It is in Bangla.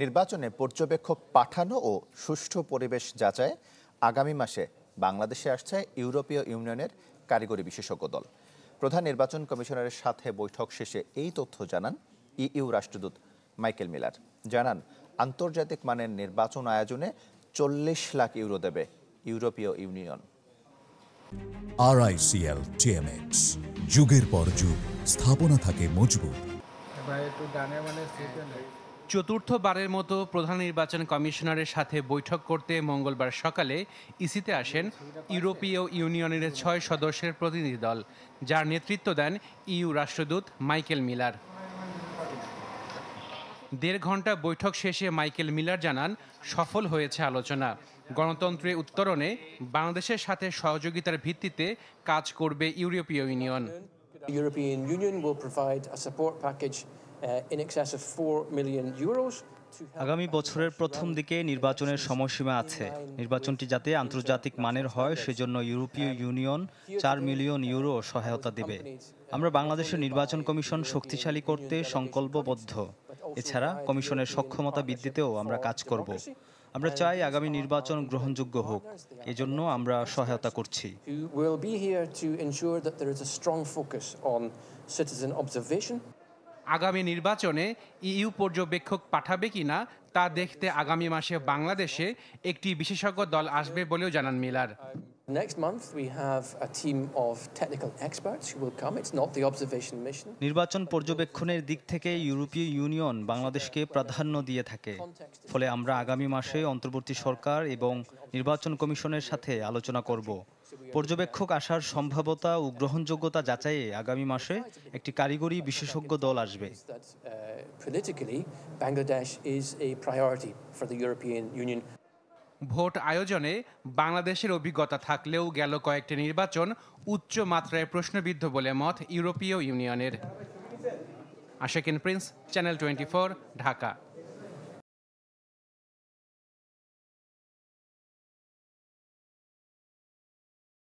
নির্বাচনে পর্যবেক্ষক পাঠানো ও সুষ্ঠু পরিবেশ যাচাই আগামী মাসে বাংলাদেশে আসছে ইউরোপীয় ইউনিয়নের কারিগরি বিশেষজ্ঞ দল। প্রধান নির্বাচন কমিশনারের সাথে বৈঠক শেষে এই তথ্য জানান ইইউ রাষ্ট্রদূত মাইকেল মিলার। জানান, আন্তর্জাতিক মানের নির্বাচন আয়োজনে 40 লাখ ইউরো দেবে ইউরোপীয় ইউনিয়ন। RICL TMX, যুগের পর যুগ স্থাপনা থাকে মজবুত। চতুর্থবারের মতো প্রধান নির্বাচন কমিশনারের সাথে বৈঠক করতে মঙ্গলবার সকালে ইসিতে আসেন ইউরোপীয় ইউনিয়নের 6 সদস্যের প্রতিনিধি দল, যার নেতৃত্ব দেন ইইউ রাষ্ট্রদূত মাইকেল মিলার। 1.5 ঘন্টা বৈঠক শেষে মাইকেল মিলার জানান, সফল হয়েছে আলোচনা। গণতন্ত্রের উত্তরণে বাংলাদেশের সাথে সহযোগিতার ভিত্তিতে কাজ করবে ইউরোপীয় union. European Union will provide a support package in excess of 4 million euros. আগামী বছরের প্রথম দিকে নির্বাচনের সময়সীমা আছে। নির্বাচনটি যাতে আন্তর্জাতিক মানের হয় সেজন্য ইউরোপীয় ইউনিয়ন 4 মিলিয়ন ইউরো সহায়তা দেবে। আমরা বাংলাদেশের নির্বাচন কমিশন শক্তিশালী করতে সংকল্পবদ্ধ। এছাড়া কমিশনের সক্ষমতা বৃদ্ধিতেও আমরা কাজ করব। আমরা চাই আগামী নির্বাচন গ্রহণযোগ্য হোক, এজন্য আমরা সহায়তা করছি। আগামী নির্বাচনে ইইউ পর্যবেক্ষক পাঠাবে কিনা তা দেখতে আগামী মাসে বাংলাদেশে একটি বিশেষজ্ঞ দল আসবে বলেও জানান মিলার। নির্বাচন পর্যবেক্ষণের দিক থেকে ইউরোপীয় ইউনিয়ন বাংলাদেশকে প্রাধান্য দিয়ে থাকে। ফলে আমরা আগামী মাসে অন্তর্বর্তী সরকার এবং নির্বাচন কমিশনের সাথে আলোচনা করব। পর্যবেক্ষক আসার সম্ভাব্যতা ও গ্রহণযোগ্যতা যাচাইয়ে আগামী মাসে একটি কারিগরি বিশেষজ্ঞ দল আসবে। ভোট আয়োজনে বাংলাদেশের অভিজ্ঞতা থাকলেও গেল কয়েকটি নির্বাচন উচ্চ মাত্রায় প্রশ্নবিদ্ধ বলে মত ইউরোপীয় ইউনিয়নের। আশাকিন প্রিন্স, চ্যানেল 24, ঢাকা।